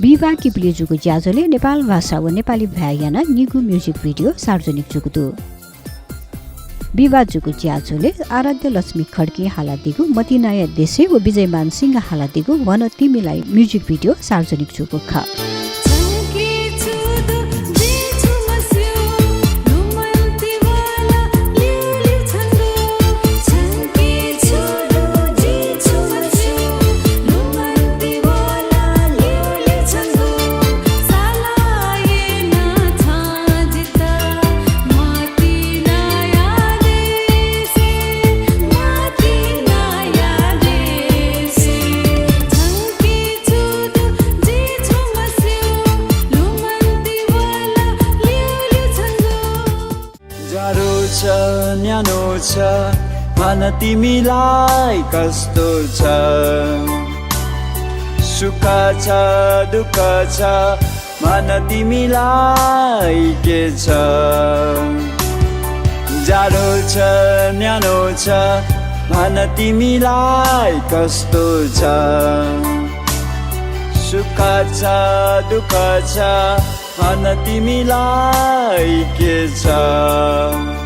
विवाह किप्लिजुको ज्याजोले नेपाल भाषा व नेपाली भ्यायाना निगु म्युजिक भिडियो सार्वजनिक जुगुदु विवाह जुगु ज्याजोले आराध्य लक्ष्मी खड्की हालादिगु मतिनाया देशे व विजयमान सिंह हालादिगु वन तिमीलाई म्युजिक भिडियो सार्वजनिक जुगु ख न्यानो छ भन तिमीलाई कस्तो छ सुख छ दुःख छ भन तिमीलाई के छ जाडो छ न्यानो छ भन तिमीलाई कस्तो छ सुख छ दुःख छ भन तिमीलाई के छ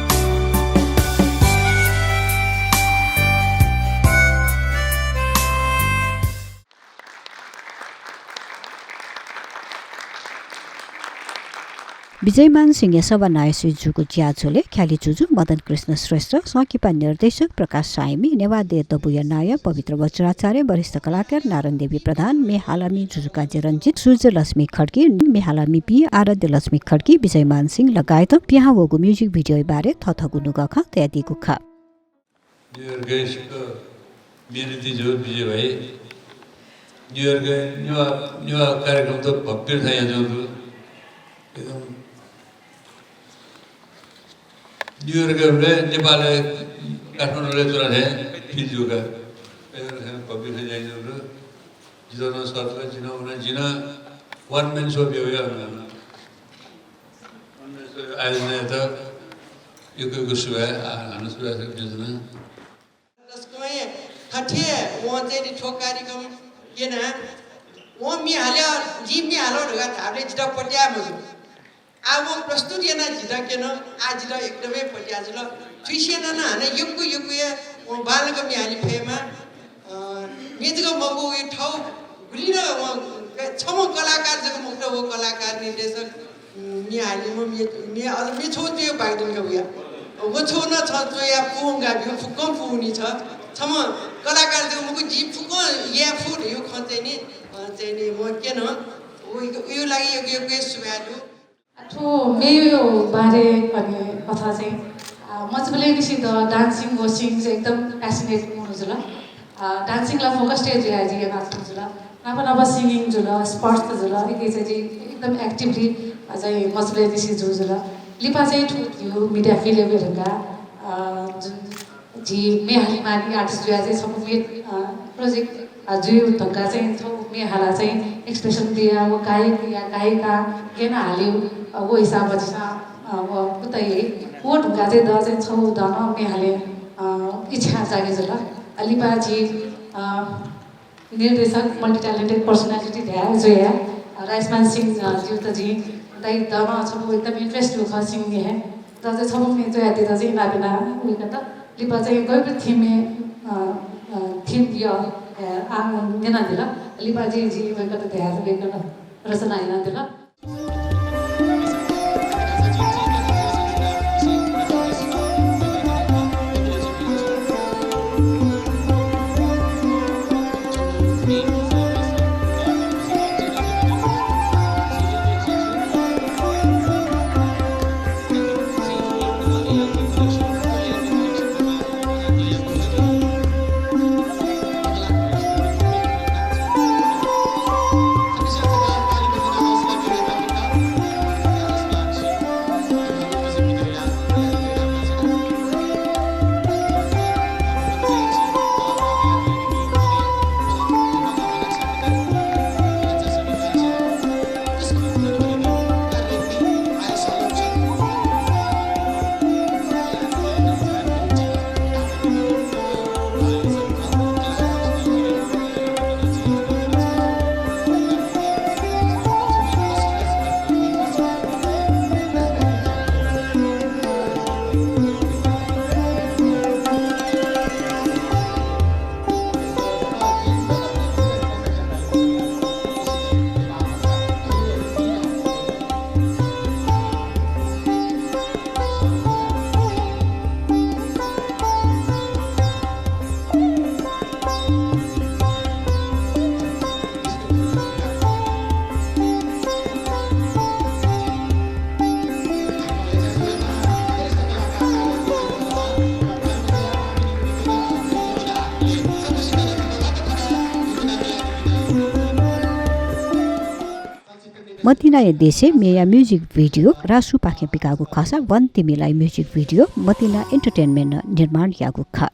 विजयमान सिंह सभा नायश्री जुगु ज्याजोले ख्याली जुजु मदन कृष्ण श्रेष्ठ सकिपा निर्देशक प्रकाश साइमी नेवादे दबुया नाय पवित्र वज्राचार्य वरिष्ठ कलाकार नारायण देवी प्रधान मेहालामी जुजुकाजे रञ्जित सूर्य लक्ष्मी खड्की मेहालामी पी आराध्य लक्ष्मी खड्की विजयमान सिंह लगायत पिहा वगु म्युजिक भिडियो बारे थथगु नुगख त्यादि गुखा कार्यक्रम त भव्य छ यहाँ जो एकदम न्युयोर्कले नेपाल काठमाडौँले चुरा है फिजियोका भव्य छ जाइन्छ जिताउन सक्छ जिना वान म्यान सो भयो आयोजना त यो सुभा हाल्नु सुभा योजना ठठे वहाँ चाहिँ ठोक कार्यक्रम के ना वहाँ मी हाल्यो जी मी हालो ढुगा थाप्ले जिता पट्या मजु अब प्रस्तुत येना जिता केन आज ल एकदमै पट्या आज ल छुइसेन न हाने युगको वहाँ बालको मी हाली फेमा मेजको मगु यो ठाउँ गुलिन वहाँ छम कलाकार जको मुक्त हो कलाकार निर्देशक मी हाली मी अझ मी छौ त्यो बाइडनको उया वो छौ न छ जो या पुंगा बिउ फुकम पुनी छ छम कलाकार जको मुगु जी फुक या फुड यो खचाहिँ नि म के न उयो लागि यो सुबादु अथो मेरो बारे भन्ने कथा चाहिँ म चाहिँ पहिल्यैदेखि त डान्सिङ वासिङ चाहिँ एकदम प्यासनेट हुनुहुन्छ ल डान्सिङलाई फोकस स्टेज आज यहाँ नाच्नु जुल नभा सिङ्गिङ जुल स्पोर्ट्स त जुल एकै चाहिँ एकदम एक्टिभली चाहिँ म चाहिँ पहिल्यैदेखि जुल लिपा चाहिँ ठुलो मिडिया फिल्महरूका जुन जी मेहाली मानी आर्टिस्ट जुया चाहिँ सब प्रोजेक्ट जुयो ढङ्गा चाहिँ छौ मेहाला चाहिँ एक्सप्रेसन दिया वो गायक या गायिका के न हाल्यो वो हिसाब चाहिँ उतै वो ढुङ्गा चाहिँ द चाहिँ छौ धन मेहाले इच्छा जागे जुल लिपाजी निर्देशक मल्टी ट्यालेन्टेड पर्सनालिटी ध्या जोया राइसमान सिंह ज्यू त जी दाइ दन छौ एकदम इन्ट्रेस्ट हो सिंह है त चाहिँ छौ मे जोया दिदा चाहिँ नाबिना उयो त लिपा चाहिँ गएको थिम दियो नेना दिला लिपाजी जी वगैरह तैयार वगैरह रचना आइना दिला मतिना देशे मेया म्युजिक भिडियो रासु पाखे पिकागु खसा वन तिमीलाई म्युजिक भिडियो मतिना एन्टरटेनमेन्ट निर्माण यागु ख